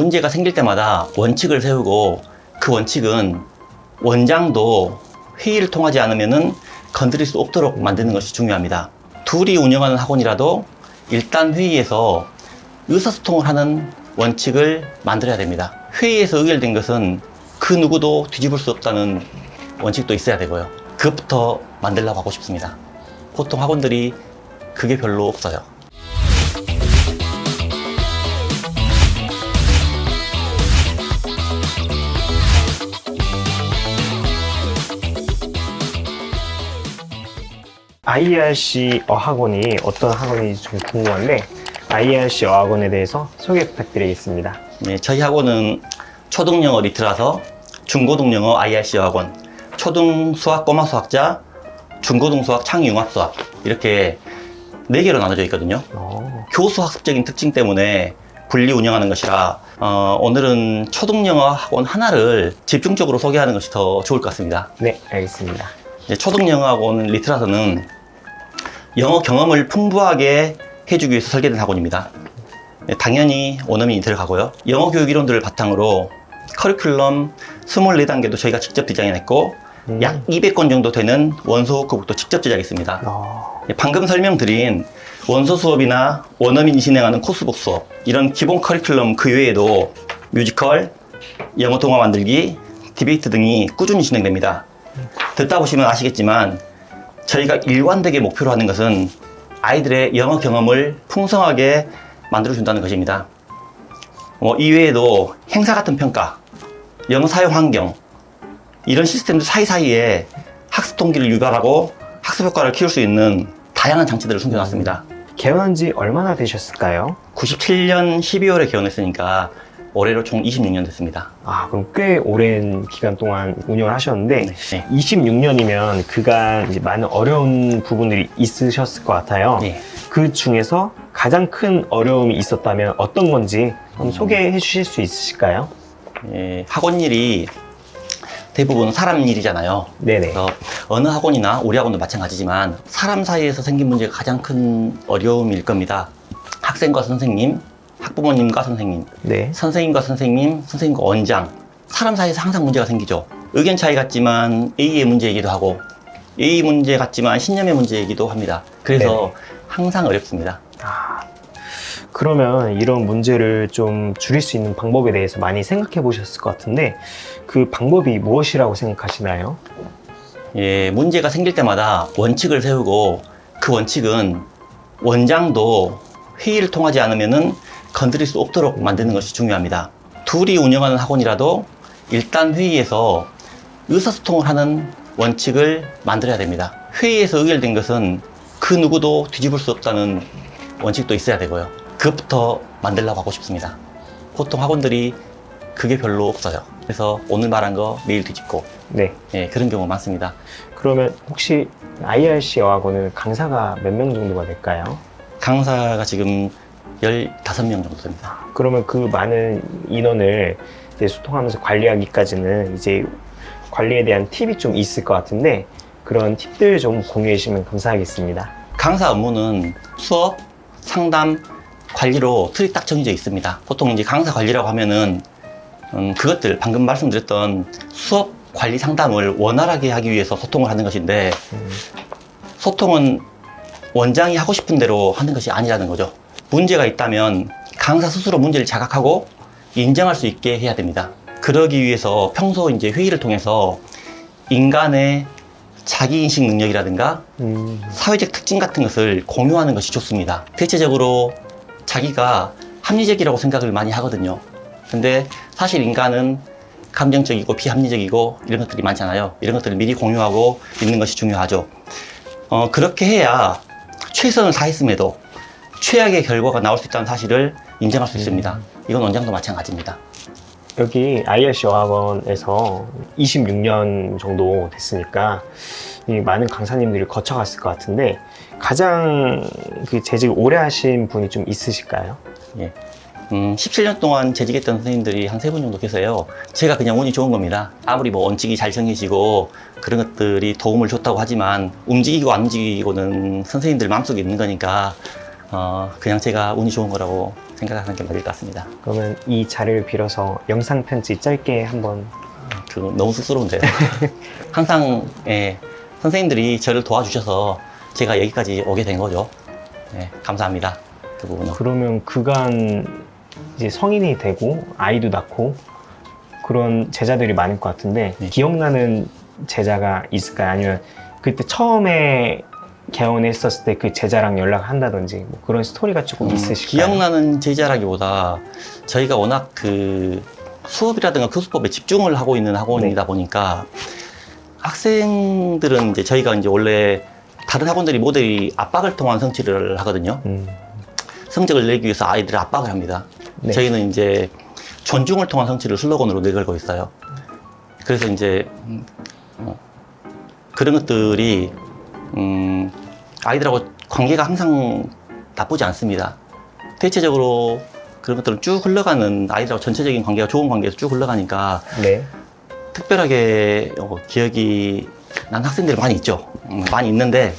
문제가 생길 때마다 원칙을 세우고 그 원칙은 원장도 회의를 통하지 않으면 건드릴 수 없도록 만드는 것이 중요합니다. 둘이 운영하는 학원이라도 일단 회의에서 의사소통을 하는 원칙을 만들어야 됩니다. 회의에서 의결된 것은 그 누구도 뒤집을 수 없다는 원칙도 있어야 되고요. 그것부터 만들려고 하고 싶습니다. 보통 학원들이 그게 별로 없어요. IRC 어학원이 어떤 학원인지 좀 궁금한데 IRC 어학원에 대해서 소개 부탁드리겠습니다. 네, 저희 학원은 초등영어 리트라서 중고등영어 IRC 어학원, 초등수학 꼬마 수학자, 중고등수학 창의융합수학 이렇게 4개로 나눠져 있거든요. 교수학습적인 특징 때문에 분리 운영하는 것이라 오늘은 초등영어 학원 하나를 집중적으로 소개하는 것이 더 좋을 것 같습니다. 네, 알겠습니다. 초등영어 학원 리트라서는 영어 경험을 풍부하게 해주기 위해서 설계된 학원입니다. 당연히 원어민이 들어가고요. 영어 교육 이론들을 바탕으로 커리큘럼 24단계도 저희가 직접 디자인했고 약 200권 정도 되는 원서 워크북도 직접 제작했습니다. 방금 설명드린 원서 수업이나 원어민이 진행하는 코스북 수업 이런 기본 커리큘럼 그 외에도 뮤지컬, 영어 동화 만들기, 디베이트 등이 꾸준히 진행됩니다. 듣다 보시면 아시겠지만 저희가 일관되게 목표로 하는 것은 아이들의 영어 경험을 풍성하게 만들어준다는 것입니다. 이외에도 행사 같은 평가, 영어 사용 환경 이런 시스템들 사이사이에 학습 동기를 유발하고 학습 효과를 키울 수 있는 다양한 장치들을 숨겨놨습니다. 개원한 지 얼마나 되셨을까요? 97년 12월에 개원했으니까 올해로 총 26년 됐습니다. 그럼 꽤 오랜 기간 동안 운영을 하셨는데 네. 26년이면 그간 이제 많은 어려운 부분들이 있으셨을 것 같아요. 네. 그 중에서 가장 큰 어려움이 있었다면 어떤 건지 한번 소개해 주실 수 있으실까요? 학원 일이 대부분 사람 일이잖아요. 네네. 그래서 어느 학원이나 우리 학원도 마찬가지지만 사람 사이에서 생긴 문제가 가장 큰 어려움일 겁니다. 학생과 선생님, 학부모님과 선생님, 네. 선생님과 선생님, 선생님과 원장 사람 사이에서 항상 문제가 생기죠. 의견 차이 같지만 A의 문제이기도 하고 A 문제 같지만 신념의 문제이기도 합니다. 그래서 네네. 항상 어렵습니다. 그러면 이런 문제를 좀 줄일 수 있는 방법에 대해서 많이 생각해 보셨을 것 같은데 그 방법이 무엇이라고 생각하시나요? 문제가 생길 때마다 원칙을 세우고 그 원칙은 원장도 회의를 통하지 않으면 건드릴 수 없도록 만드는 것이 중요합니다. 둘이 운영하는 학원이라도 일단 회의에서 의사소통을 하는 원칙을 만들어야 됩니다. 회의에서 의결된 것은 그 누구도 뒤집을 수 없다는 원칙도 있어야 되고요. 그것부터 만들려고 하고 싶습니다. 보통 학원들이 그게 별로 없어요. 그래서 오늘 말한 거 내일 뒤집고 네. 그런 경우가 많습니다. 그러면 혹시 IRC 어학원은 강사가 몇 명 정도가 될까요? 강사가 지금 15명 정도 됩니다. 그러면 그 많은 인원을 이제 소통하면서 관리하기까지는 이제 관리에 대한 팁이 좀 있을 것 같은데 그런 팁들 좀 공유해 주시면 감사하겠습니다. 강사 업무는 수업, 상담, 관리로 틀이 딱 정해져 있습니다. 보통 이제 강사 관리라고 하면은 그것들 방금 말씀드렸던 수업, 관리, 상담을 원활하게 하기 위해서 소통을 하는 것인데 소통은 원장이 하고 싶은 대로 하는 것이 아니라는 거죠. 문제가 있다면 강사 스스로 문제를 자각하고 인정할 수 있게 해야 됩니다. 그러기 위해서 평소 이제 회의를 통해서 인간의 자기인식 능력이라든가 사회적 특징 같은 것을 공유하는 것이 좋습니다. 대체적으로 자기가 합리적이라고 생각을 많이 하거든요. 근데 사실 인간은 감정적이고 비합리적이고 이런 것들이 많잖아요. 이런 것들을 미리 공유하고 있는 것이 중요하죠. 그렇게 해야 최선을 다했음에도 최악의 결과가 나올 수 있다는 사실을 인정할 수 있습니다. 이건 원장도 마찬가지입니다. 여기 IRC 어학원에서 26년 정도 됐으니까 이 많은 강사님들이 거쳐갔을 것 같은데 가장 그 재직을 오래 하신 분이 좀 있으실까요? 17년 동안 재직했던 선생님들이 한 3분 정도 계세요. 제가 그냥 운이 좋은 겁니다. 아무리 뭐 원칙이 잘 정해지고 그런 것들이 도움을 줬다고 하지만 움직이고 안 움직이고는 선생님들 마음속에 있는 거니까 그냥 제가 운이 좋은 거라고 생각하는 게 맞을 것 같습니다. 그러면 이 자리를 빌어서 영상 편지 짧게 한번. 너무 쑥스러운데요. 항상 선생님들이 저를 도와주셔서 제가 여기까지 오게 된 거죠. 감사합니다. 그 부분은. 그러면 그간 이제 성인이 되고 아이도 낳고 그런 제자들이 많을 것 같은데 네. 기억나는 제자가 있을까요? 아니면 그때 처음에 개원했었을 때 그 제자랑 연락한다든지 뭐 그런 스토리가 조금 있으실까요? 기억나는 제자라기보다 저희가 워낙 그 수업이라든가 교수법에 집중을 하고 있는 학원이다 보니까 학생들은 이제 저희가 이제 원래 다른 학원들이 모델이 압박을 통한 성취를 하거든요. 성적을 내기 위해서 아이들을 압박을 합니다. 네. 저희는 이제 존중을 통한 성취를 슬로건으로 내걸고 있어요. 그래서 이제 그런 것들이 아이들하고 관계가 항상 나쁘지 않습니다. 대체적으로 그런 것들은 쭉 흘러가는 아이들하고 전체적인 관계가 좋은 관계에서 쭉 흘러가니까 네. 특별하게 기억이 난 학생들이 많이 있죠. 많이 있는데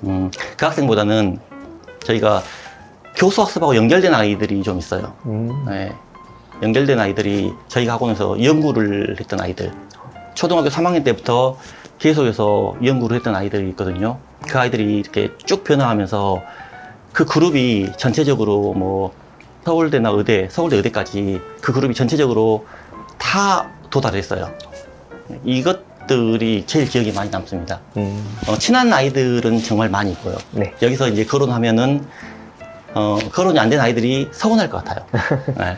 그 학생보다는 저희가 교수 학습하고 연결된 아이들이 좀 있어요. 네. 연결된 아이들이 저희 학원에서 연구를 했던 아이들, 초등학교 3학년 때부터 계속해서 연구를 했던 아이들이 있거든요. 그 아이들이 이렇게 쭉 변화하면서 그 그룹이 전체적으로 뭐 서울대나 의대, 서울대 의대까지 그 그룹이 전체적으로 다 도달했어요. 이것들이 제일 기억이 많이 남습니다. 친한 아이들은 정말 많이 있고요. 네. 여기서 이제 거론하면은 거론이 안 된 아이들이 서운할 것 같아요. 네.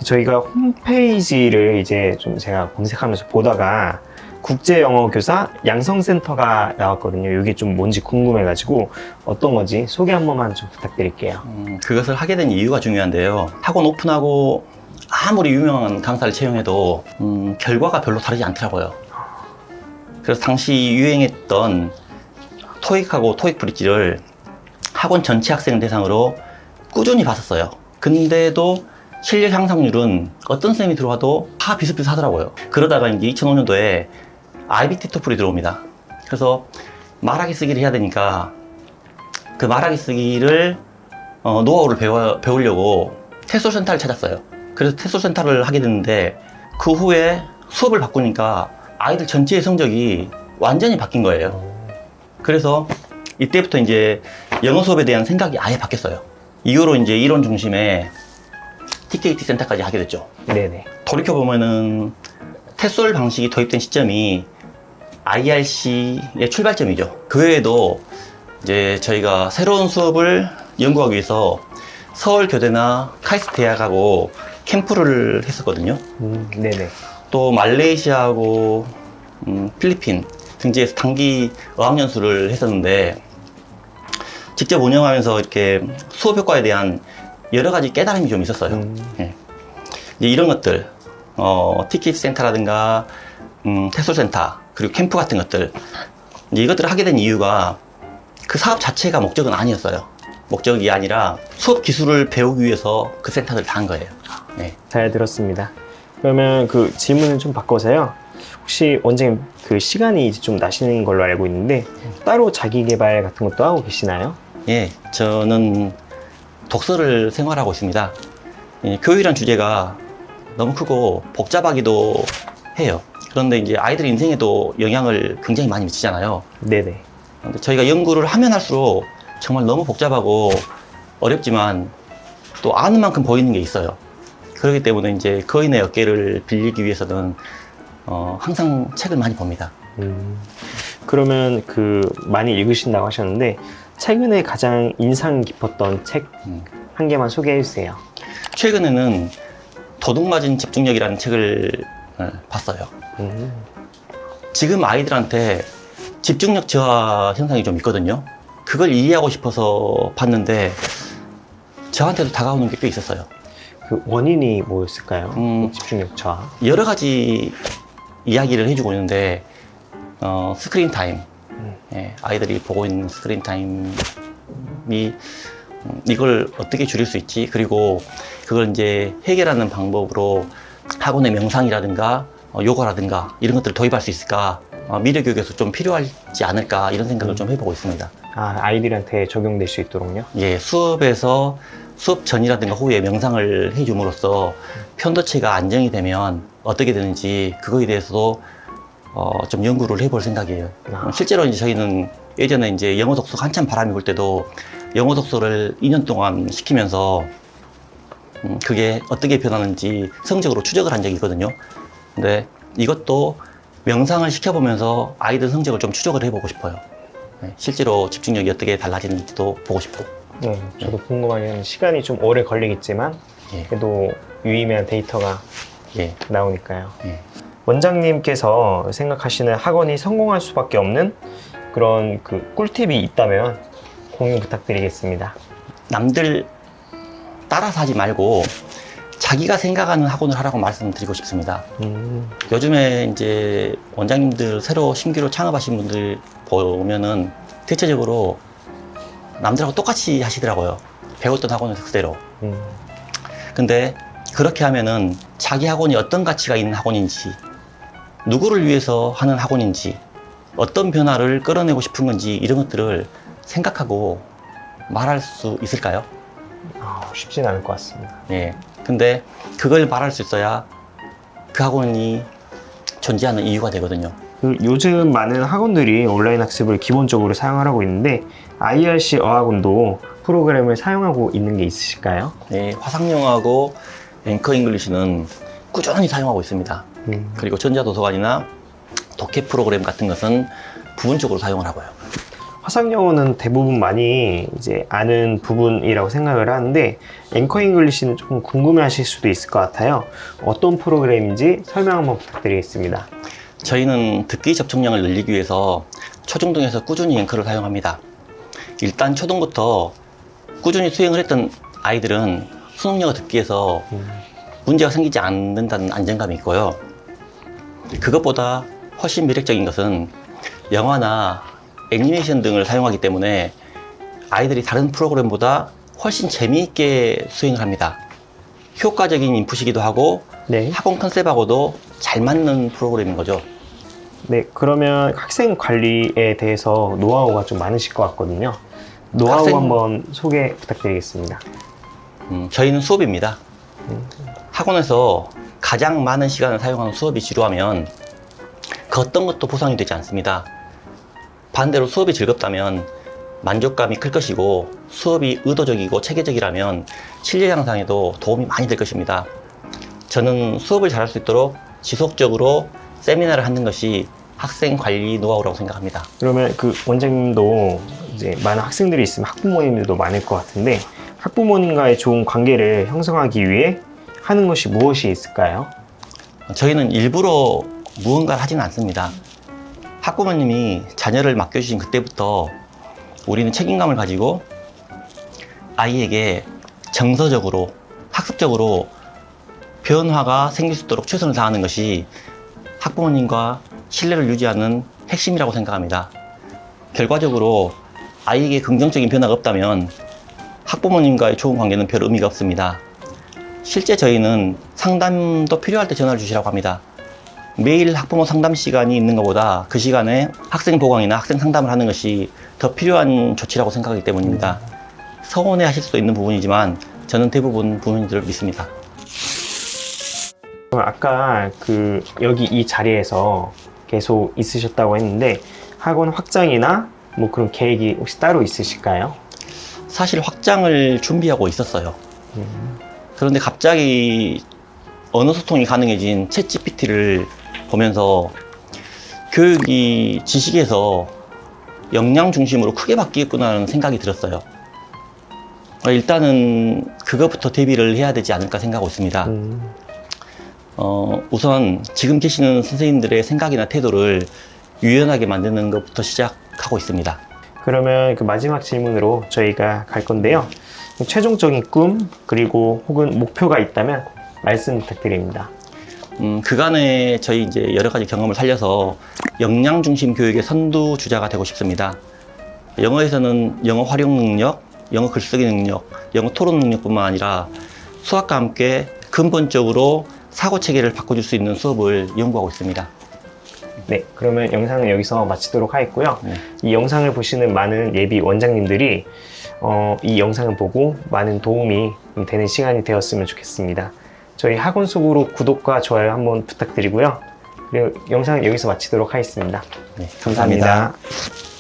저희가 홈페이지를 이제 좀 제가 검색하면서 보다가 국제영어교사 양성센터가 나왔거든요. 이게 좀 뭔지 궁금해가지고 어떤 건지 소개 한 번만 좀 부탁드릴게요. 그것을 하게 된 이유가 중요한데요. 학원 오픈하고 아무리 유명한 강사를 채용해도 결과가 별로 다르지 않더라고요. 그래서 당시 유행했던 토익하고 토익 브릿지를 학원 전체 학생 대상으로 꾸준히 봤었어요. 근데도 실력 향상률은 어떤 쌤이 들어와도 다 비슷비슷하더라고요. 그러다가 이제 2005년도에 IBT 토플이 들어옵니다. 그래서 말하기 쓰기를 해야 되니까 그 말하기 쓰기를 노하우를 배우려고 테솔센터를 찾았어요. 그래서 테솔센터를 하게 됐는데 그 후에 수업을 바꾸니까 아이들 전체의 성적이 완전히 바뀐 거예요. 그래서 이때부터 이제 영어 수업에 대한 생각이 아예 바뀌었어요. 이후로 이제 이론 중심의 TKT 센터까지 하게 됐죠. 네네. 돌이켜보면은 테솔 방식이 도입된 시점이 IRC의 출발점이죠. 그 외에도 이제 저희가 새로운 수업을 연구하기 위해서 서울교대나 카이스트 대학하고 캠프를 했었거든요. 네네. 또 말레이시아하고 필리핀 등지에서 단기 어학연수를 했었는데 직접 운영하면서 이렇게 수업 효과에 대한 여러 가지 깨달음이 좀 있었어요. 예. 이제 이런 것들, 티켓 센터라든가 테솔 센터 그리고 캠프 같은 것들 이제 이것들을 하게 된 이유가 그 사업 자체가 목적은 아니었어요. 목적이 아니라 수업 기술을 배우기 위해서 그 센터를 다 한 거예요. 예. 잘 들었습니다. 그러면 그 질문을 좀 바꿔서요. 혹시 원장님 그 시간이 이제 좀 나시는 걸로 알고 있는데 따로 자기 개발 같은 것도 하고 계시나요? 예, 저는 독서를 생활하고 있습니다. 예, 교육이란 주제가 너무 크고 복잡하기도 해요. 그런데 이제 아이들 인생에도 영향을 굉장히 많이 미치잖아요. 네네. 근데 저희가 연구를 하면 할수록 정말 너무 복잡하고 어렵지만 또 아는 만큼 보이는 게 있어요. 그렇기 때문에 이제 거인의 어깨를 빌리기 위해서는 항상 책을 많이 봅니다. 그러면 그 많이 읽으신다고 하셨는데 최근에 가장 인상 깊었던 책 한 개만 소개해 주세요. 최근에는 도둑맞은 집중력이라는 책을 봤어요. 지금 아이들한테 집중력 저하 현상이 좀 있거든요. 그걸 이해하고 싶어서 봤는데 저한테도 다가오는 게 꽤 있었어요. 그 원인이 뭐였을까요? 집중력 저하. 여러 가지 이야기를 해주고 있는데 스크린 타임, 예, 아이들이 보고 있는 스크린 타임이 이걸 어떻게 줄일 수 있지? 그리고 그걸 이제 해결하는 방법으로 학원의 명상이라든가 요가라든가 이런 것들을 도입할 수 있을까? 미래 교육에서 좀 필요하지 않을까? 이런 생각을 좀 해보고 있습니다. 아, 아이들한테 적용될 수 있도록요? 예, 수업에서 수업 전이라든가 후에 명상을 해줌으로써 편도체가 안정이 되면 어떻게 되는지 그거에 대해서도 좀 연구를 해볼 생각이에요. 아. 실제로 이제 저희는 예전에 이제 영어 독서 한참 바람이 불 때도 영어 독서를 2년 동안 시키면서 그게 어떻게 변하는지 성적으로 추적을 한 적이 있거든요. 근데 이것도 명상을 시켜보면서 아이들 성적을 좀 추적을 해보고 싶어요. 네, 실제로 집중력이 어떻게 달라지는지도 보고 싶고. 네, 저도 궁금하긴 시간이 좀 오래 걸리겠지만 예, 그래도 유의미한 데이터가 예, 나오니까요. 예. 원장님께서 생각하시는 학원이 성공할 수밖에 없는 그런 그 꿀팁이 있다면 공유 부탁드리겠습니다. 남들 따라서 하지 말고 자기가 생각하는 학원을 하라고 말씀드리고 싶습니다. 요즘에 이제 원장님들 새로 신규로 창업하신 분들 보면은 대체적으로 남들하고 똑같이 하시더라고요. 배웠던 학원을 그대로. 근데 그렇게 하면은 자기 학원이 어떤 가치가 있는 학원인지, 누구를 위해서 하는 학원인지, 어떤 변화를 끌어내고 싶은 건지 이런 것들을 생각하고 말할 수 있을까요? 쉽진 않을 것 같습니다. 예. 근데 그걸 말할 수 있어야 그 학원이 존재하는 이유가 되거든요. 요즘 많은 학원들이 온라인 학습을 기본적으로 사용하고 있는데 IRC 어학원도 프로그램을 사용하고 있는 게 있으실까요? 예, 화상영어하고 앵커 잉글리시는 꾸준히 사용하고 있습니다. 그리고 전자도서관이나 독해 프로그램 같은 것은 부분적으로 사용을 하고요. 화상영어는 대부분 많이 이제 아는 부분이라고 생각을 하는데 앵커 잉글리시는 조금 궁금해하실 수도 있을 것 같아요. 어떤 프로그램인지 설명 한번 부탁드리겠습니다. 저희는 듣기 접촉량을 늘리기 위해서 초중등에서 꾸준히 앵커를 사용합니다. 일단 초등부터 꾸준히 수행을 했던 아이들은 수능영어 듣기에서 문제가 생기지 않는다는 안정감이 있고요. 그것보다 훨씬 매력적인 것은 영화나 애니메이션 등을 사용하기 때문에 아이들이 다른 프로그램보다 훨씬 재미있게 수행을 합니다. 효과적인 인풋이기도 하고 네. 학원 컨셉하고도 잘 맞는 프로그램인 거죠. 네, 그러면 학생 관리에 대해서 노하우가 좀 많으실 것 같거든요. 노하우 한번 소개 부탁드리겠습니다. 저희는 수업입니다. 학원에서 가장 많은 시간을 사용하는 수업이 지루하면 그 어떤 것도 보상이 되지 않습니다. 반대로 수업이 즐겁다면 만족감이 클 것이고 수업이 의도적이고 체계적이라면 실력 향상에도 도움이 많이 될 것입니다. 저는 수업을 잘할 수 있도록 지속적으로 세미나를 하는 것이 학생 관리 노하우라고 생각합니다. 그러면 그 원장님도 이제 많은 학생들이 있으면 학부모님들도 많을 것 같은데 학부모님과의 좋은 관계를 형성하기 위해 하는 것이 무엇이 있을까요? 저희는 일부러 무언가를 하지는 않습니다. 학부모님이 자녀를 맡겨주신 그때부터 우리는 책임감을 가지고 아이에게 정서적으로, 학습적으로 변화가 생길 수 있도록 최선을 다하는 것이 학부모님과 신뢰를 유지하는 핵심이라고 생각합니다. 결과적으로 아이에게 긍정적인 변화가 없다면 학부모님과의 좋은 관계는 별 의미가 없습니다. 실제 저희는 상담도 필요할 때 전화를 주시라고 합니다. 매일 학부모 상담 시간이 있는 것보다 그 시간에 학생 보강이나 학생 상담을 하는 것이 더 필요한 조치라고 생각하기 때문입니다. 서운해 하실 수도 있는 부분이지만 저는 대부분 부모님들을 믿습니다. 아까 그 여기 이 자리에서 계속 있으셨다고 했는데 학원 확장이나 뭐 그런 계획이 혹시 따로 있으실까요? 사실 확장을 준비하고 있었어요. 그런데 갑자기 언어 소통이 가능해진 챗GPT를 보면서 교육이 지식에서 역량 중심으로 크게 바뀌겠구나라는 생각이 들었어요. 일단은 그것부터 대비를 해야 되지 않을까 생각하고 있습니다. 우선 지금 계시는 선생님들의 생각이나 태도를 유연하게 만드는 것부터 시작하고 있습니다. 그러면 그 마지막 질문으로 저희가 갈 건데요. 최종적인 꿈 그리고 혹은 목표가 있다면 말씀 부탁드립니다. 그간의 저희 이제 여러 가지 경험을 살려서 역량 중심 교육의 선두주자가 되고 싶습니다. 영어에서는 영어 활용 능력, 영어 글쓰기 능력, 영어 토론 능력뿐만 아니라 수학과 함께 근본적으로 사고 체계를 바꿔줄 수 있는 수업을 연구하고 있습니다. 네, 그러면 영상은 여기서 마치도록 하겠고요. 네. 이 영상을 보시는 많은 예비 원장님들이 이 영상을 보고 많은 도움이 되는 시간이 되었으면 좋겠습니다. 저희 학원 속으로 구독과 좋아요 한번 부탁드리고요. 그리고 영상은 여기서 마치도록 하겠습니다. 네, 감사합니다. 감사합니다.